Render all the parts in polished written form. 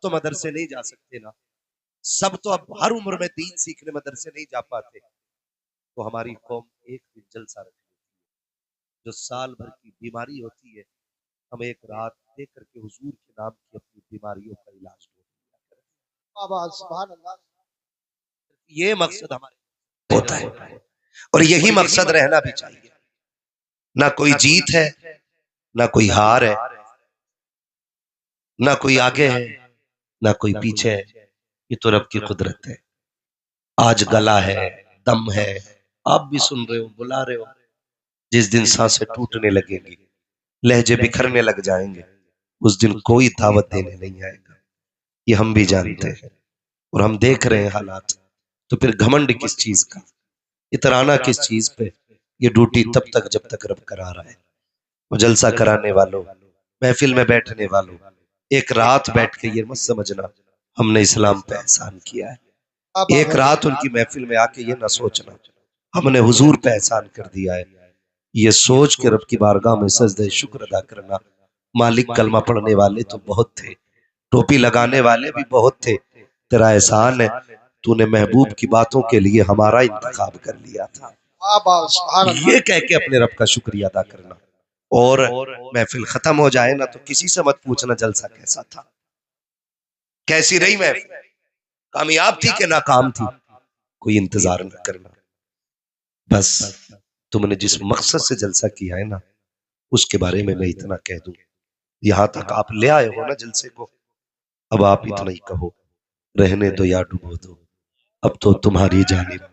तो मदरसे नहीं जा सकते ना, सब तो अब हर उम्र में दीन सीखने मदरसे नहीं जा पाते। तो हमारी कौम एक दिन जलसा रखती है, जो साल भर की बीमारी होती है, हम एक रात दे करके हुजूर के नाम की अपनी बीमारियों का इलाज करें। ये मकसद हमारे होता है और यही मकसद रहना भी चाहिए। ना कोई जीत है, ना कोई हार है, ना कोई आगे है, ना कोई पीछे है। ये तो रब की कुदरत है। आज गला है, दम है, आप भी सुन रहे हो, बुला रहे हो। जिस दिन सांसें टूटने लगेंगी, लहजे बिखरने लग जाएंगे, उस दिन कोई दावत देने नहीं आएगा। ये हम भी जानते हैं और हम देख रहे हैं हालात। तो फिर घमंड किस चीज का, इतराना किस चीज पे? ये ड्यूटी तब तक जब तक रब करा रहा है। वो जलसा कराने वालों, महफिल में बैठने वालों, एक रात बैठ के ये मत समझना हमने इस्लाम पे एहसान किया है। एक रात उनकी महफिल में आके ये ना सोचना हमने हुजूर पे एहसान कर दिया है। ये सोच के रब की बारगाह में सजदे शुक्र अदा करना। मालिक, कलमा पढ़ने वाले तो बहुत थे, टोपी लगाने वाले भी बहुत थे, तेरा एहसान है तूने महबूब की बातों के लिए हमारा इंतखाब कर लिया था। ये कह के अपने रब का शुक्रिया अदा करना। और महफिल खत्म हो जाए ना तो किसी से मत पूछना जलसा कैसा था, कैसी रही महफिल, कामयाब थी कि नाकाम थी। कोई इंतजार न करना। बस तुमने जिस मकसद से जलसा किया है ना, उसके बारे में मैं इतना कह दूं, यहां तक आप ले आए हो ना जलसे को, अब आप इतना ही कहो, रहने दो या डुबो दो, अब तो तुम्हारी जानिब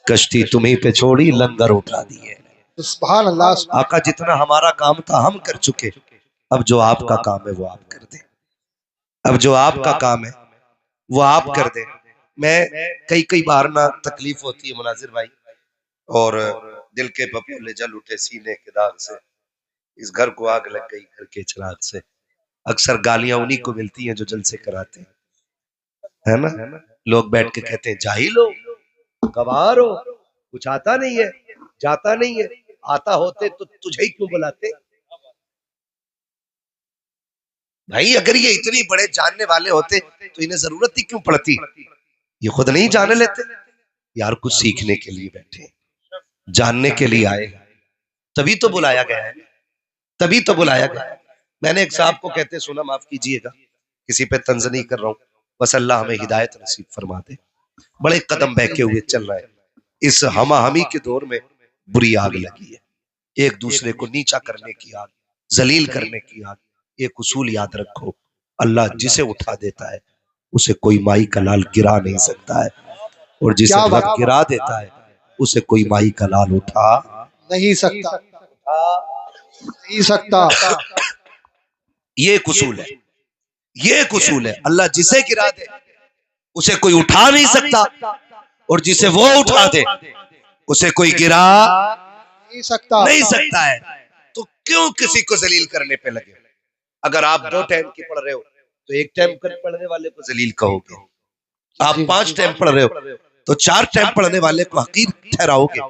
कश्ती तुम्ही पे छोड़ी, लंगर उठा दिए। सुभान अल्लाह। आका, जितना हमारा काम था हम कर चुके, अब जो आपका काम है वो आप कर दे। अब जो आपका काम है वो आप कर दे। मैं कई कई बार ना तकलीफ होती है मुनाजिर भाई, और दिल के पपोले जल उठे सीने के दाग से, इस घर को आग लग गई घर के चिराग से। अक्सर गालियां उन्हीं को मिलती हैं जो जलसे कराते हैं, है ना। लोग बैठ के कहते हैं जाहिल हो, गवार हो, कुछ आता नहीं है, जाता नहीं है, आता होते तो तुझे ही क्यों बुलाते। भाई अगर ये इतनी बड़े जानने वाले होते तो इन्हें जरूरत ही क्यों पड़ती, ये खुद नहीं जाने लेते। यार कुछ सीखने के लिए बैठे, जानने के लिए आए, तभी तो बुलाया गया है, तभी तो बुलाया गया है। मैंने एक साहब को कहते सुना, माफ कीजिएगा, किसी पे तंज नहीं कर रहा हूं, बस अल्लाह हमें हिदायत नसीब फरमा दे। बड़े कदम बहके हुए चल रहा है, इस हमाहमी के दौर में बुरी आग लगी है, एक दूसरे को नीचा करने की आग, जलील करने की आग। एक उसूल याद रखो, अल्लाह जिसे उठा देता है उसे कोई माई का लाल गिरा नहीं सकता है, और जिसे रब गिरा देता है उसे कोई माई का लाल उठा नहीं सकता, नहीं सकता। ये एक उसूल है, ये एक उसूल है। अल्लाह जिसे गिरा दे उसे कोई उठा नहीं सकता, और जिसे वो उठा दे उसे कोई गिरा नहीं सकता है। तो क्यों किसी को जलील करने पे लगे? अगर आप 2 टाइम की पढ़ रहे हो तो 1 टाइम पढ़ने वाले को जलील कहोगे, आप 5 टाइम पढ़ रहे हो तो 4 टाइम पढ़ने वाले को हकीर ठहराओगे।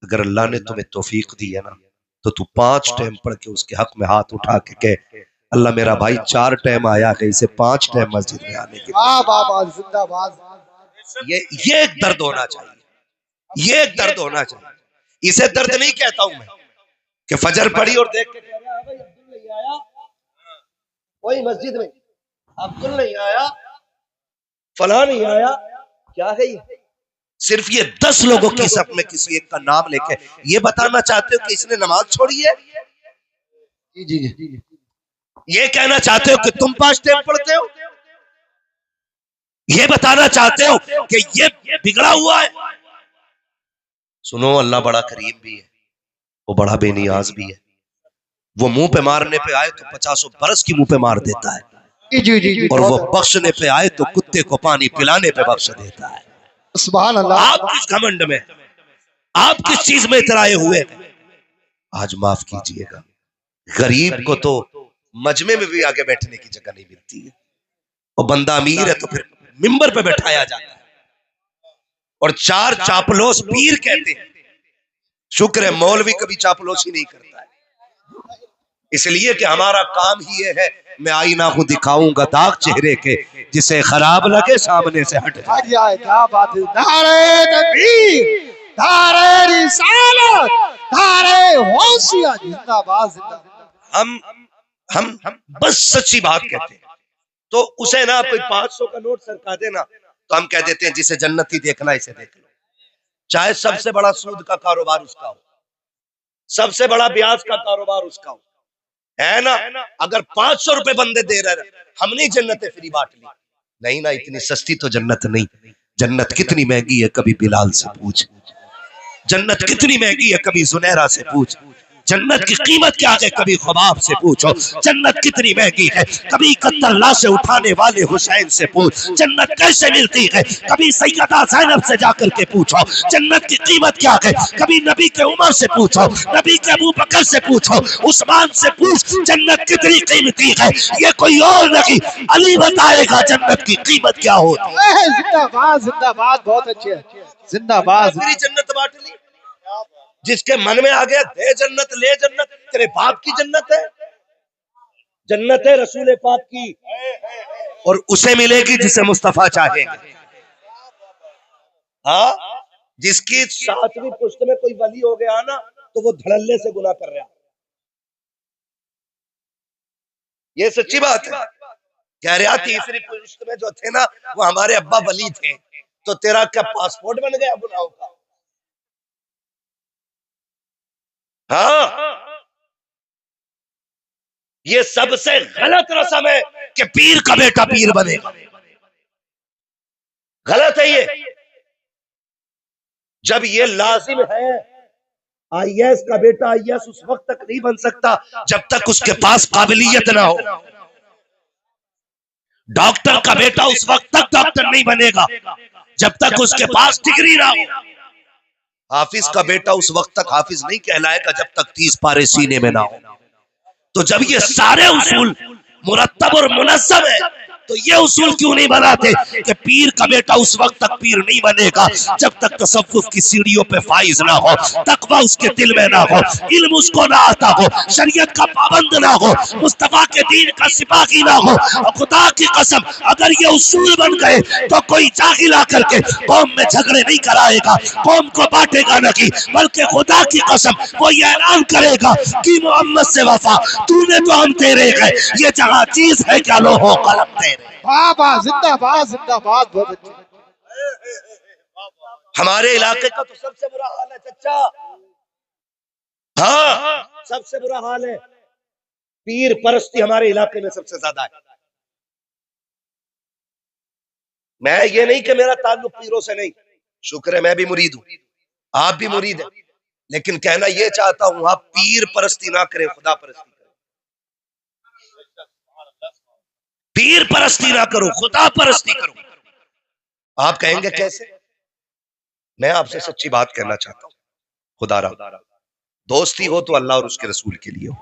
अगर अल्लाह ने तुम्हें तौफीक दी है ना, तो तू 5 टाइम पढ़ के उसके हक में हाथ उठा के कह, अल्लाह मेरा भाई 4 टाइम आया है, इसे 5 टाइम मस्जिद में आने के ये एक दर्द होना चाहिए, ये एक दर्द होना चाहिए। इसे दर्द नहीं कहता हूं मैं कि फजर पढ़ी और देख के कह रहा है भाई अब्दुल नहीं आया, कोई मस्जिद में अब्दुल नहीं आया, फला नहीं आया, क्या है ये? सिर्फ ये 10 लोगों की सफ में किसी एक का नाम लेके ये बताना चाहते हो कि इसने नमाज छोड़ी है? जी जी, ये कहना चाहते हो कि तुम 5 टाइम पढ़ते हो? ये बताना चाहते हो कि ये बिगड़ा हुआ है? सुनो, अल्लाह बड़ा करीम भी है, वो बड़ा बेनियाज भी है। वो मुंह पे मारने पे आए तो 50 बरस की मुंह पे मार देता है, जी, और वो बख्शने पे आए तो कुत्ते को पानी पिलाने पे बख्श देता है। सुभान अल्लाह। आप किस घमंड में, आप किस चीज में इतराए हुए हैं? आज माफ कीजिएगा, गरीब को तो मजमे में भी आगे बैठने की जगह नहीं मिलती है, और बंदा अमीर है तो फिर मिंबर पे बैठाया जाता है, और 4 चापलोस पीर कहते हैं। शुक्र है मौलवी कभी चापलोसी नहीं करता है, इसलिए कि हमारा काम ही ये है, मैं आईना को दिखाऊंगा दाग चेहरे के, जिसे खराब लगे सामने से हट जाए। क्या बात है। नारे तकबीर, नारे रिसालत, नारे होशिया, जिंदाबाद जिंदाबाद। हम बस सच्ची बात कहते हैं। तो उसे ना कोई 500 का नोट सरका देना तो हम कह देते हैं जिसे जन्नती देखना इसे देख लो। चाहे सबसे बड़ा सूद का कारोबार उसका हो, सबसे बड़ा ब्याज का कारोबार उसका हो, है ना। अगर 500 रुपए बंदे दे रहे, हमने जन्नतें फ्री बांट ली। नहीं ना, इतनी सस्ती तो जन्नत नहीं। जन्नत कितनी महंगी है कभी बिलाल से पूछ, जन्नत कितनी महंगी है कभी जुनैरा से पूछ, जन्नत की कीमत क्या है कभी ख्वाब से पूछो, जन्नत कितनी महंगी है कभी 71 लाशें उठाने वाले हुसैन से पूछ, जन्नत कैसे मिलती है कभी सैयदा ज़ैनब से जाकर के पूछो, जन्नत की कीमत क्या है कभी नबी के उमर से पूछो, नबी के अबू बकर से पूछो, उस्मान से पूछ, जन्नत कितनी कीमती है ये कोई और नहीं, अली बताएगा जन्नत की कीमत क्या होती है। जिंदाबाद जिंदाबाद, बहुत अच्छे, जिंदाबाद। मेरी जन्नत बांट ली, जिसके मन में आ गया दे जन्नत ले जन्नत, तेरे बाप की जन्नत है, जन्नत है रसूल पाक की, और उसे मिलेगी जिसे मुस्तफा चाहेंगे। हाँ, जिसकी 7वीं पुश्त में कोई वली हो गया ना तो वो धड़ल्ले से गुनाह कर रहा है। ये सच्ची बात है। कह रहा 3री पुश्त में जो थे ना वो हमारे अब्बा वली थे, तो तेरा क्या पासपोर्ट बन गया गुनाहों का। हाँ, ये सबसे गलत रस्म है कि पीर का बेटा पीर बनेगा, गलत है ये। जब ये लाजिम है, आईएएस का बेटा आईएएस उस वक्त तक नहीं बन सकता जब तक उसके पास काबिलियत ना हो। डॉक्टर का बेटा उस वक्त तक डॉक्टर नहीं बनेगा जब तक उसके पास डिग्री ना हो। हाफिज का बेटा उस वक्त तक हाफिज नहीं कहलाएगा जब तक 30 पारे सीने में ना हो। तो जब ये सारे उसूल मुरत्तब और मुनज़्ज़म है तो ये उसूल क्यों नहीं बनाते कि पीर का बेटा उस वक्त तक पीर नहीं बनेगा जब तक तसव्वुफ की सीढ़ियों पे फाइज ना हो, तकवा उसके दिल में ना हो, इल्म उसको ना आता हो, शरीयत का पाबंद ना हो, मुस्तफा के दीन का सिपाही ना हो। और खुदा की कसम अगर ये उसूल बन गए तो कोई जाहिल आकर के कौम में झगड़े नहीं कराएगा, कौम को बांटेगा नहीं, बल्कि खुदा की कसम वो ये ऐलान करेगा कि मोहम्मद से वफा तूने तो हम तेरे हैं, ये जहां चीज है क्या लो हो कलम तेरे। बाबा जिंदाबाद जिंदाबाद, बहुत अच्छे। हमारे इलाके का तो सबसे बुरा हाल है चचा। हाँ, सबसे बुरा हाल है, पीर परस्ती हमारे इलाके में सबसे ज्यादा है। मैं ये नहीं कि मेरा ताल्लुक पीरों से नहीं, शुक्र है मैं भी मुरीद हूं, आप भी मुरीद हैं, लेकिन कहना ये चाहता हूं आप पीर परस्ती ना करें, खुदा परस्ती करें। पीर परस्ती ना करो, खुदा परस्ती करो। आप कहेंगे कैसे? मैं आपसे सच्ची बात कहना चाहता हूं, खुदा रहा, दोस्ती हो तो अल्लाह और उसके रसूल के लिए हो,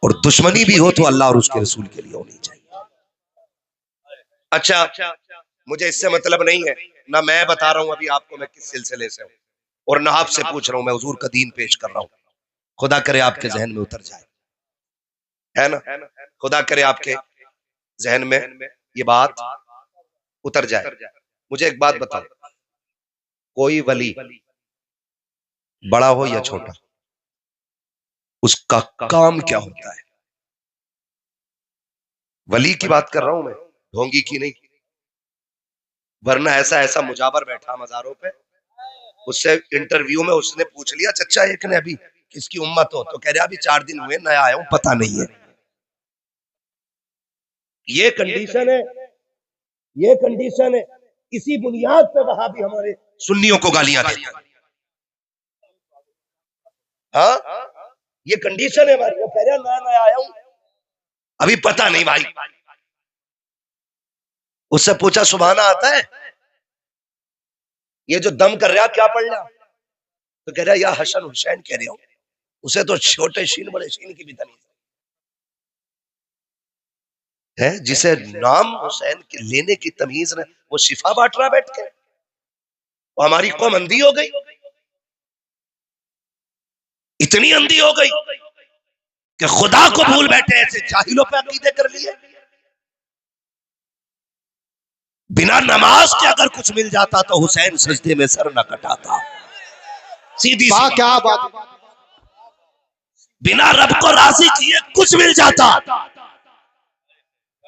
और दुश्मनी भी हो तो अल्लाह और उसके रसूल के लिए होनी चाहिए। अच्छा, मुझे इससे मतलब नहीं है, ना मैं बता रहा हूं अभी आपको मैं किस सिलसिले से हूं, और ना आपसे पूछ रहा हूं, मैं हुजूर का दीन पेश कर रहा हूं। खुदा करे आपके जहन में उतर जाए, है ना, खुदा करे आपके जहन में ये बात उतर जाए। मुझे एक बात बताओ, कोई वली बड़ा हो या छोटा, उसका काम क्या होता है? वली की बात कर रहा हूं मैं, ढोंगी की नहीं। वरना ऐसा ऐसा मुजावर बैठा मजारों पे, उससे इंटरव्यू में उसने पूछ लिया चचा एक ने अभी किसकी उम्मत हो, तो कह रहा अभी 4 दिन हुए नया आया हूं पता नहीं है। ये कंडीशन है, ये कंडीशन है। इसी बुनियाद पे वहां भी हमारे सुन्नियों को गालियां देते हैं। हाँ, ये कंडीशन है भाई, वो कह रहा नया आया हूं अभी पता नहीं भाई। उससे पूछा सुभाना आता है, ये जो दम कर रहा क्या पढ़ रहा, तो कह रहा या हसन हुसैन कह रहे हो, उसे तो छोटे शीन बड़े शीन की भी तमीज है, जिसे नाम हुसैन के लेने की तमीज ने वो शिफा बांट रहा बैठ के। वो हमारी कौम अंधी हो गई, इतनी अंधी हो गई कि खुदा को भूल बैठे, ऐसे जाहिलों पे अकीदे कर लिए। बिना नमाज के अगर कुछ मिल जाता तो हुसैन सजदे में सर न कटाता। सीधी सी क्या बात। बिना रब को राजी किए कुछ मिल जाता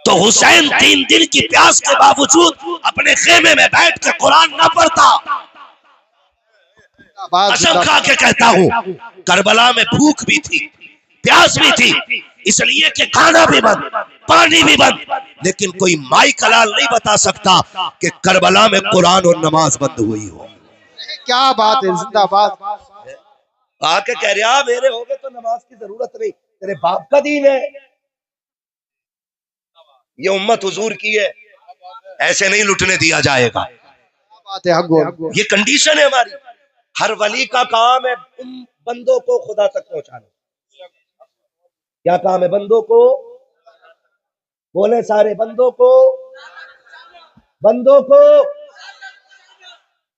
तो हुसैन 3 दिन की प्यास के बावजूद अपने खेमे में बैठ के कुरान न पढ़ता। कसम खा के कहता हूं, करबला में भूख भी थी, प्यास भी थी, इसलिए कि खाना भी बंद, पानी भी बंद, लेकिन कोई माई कलाल नहीं बता सकता कि करबला में कुरान और नमाज बंद हुई हो। क्या बात है, जिंदाबाद। आके कह रहा मेरे हो गए तो नमाज की जरूरत नहीं, तेरे बाप का दीन है, ये उम्मत हुजूर की है, ऐसे नहीं लुटने दिया जाएगा। बात है, ये कंडीशन है हमारी। हर वली का काम है उन बंदों को खुदा तक पहुंचाना। क्या काम है बंदों को? बोले सारे, बंदों को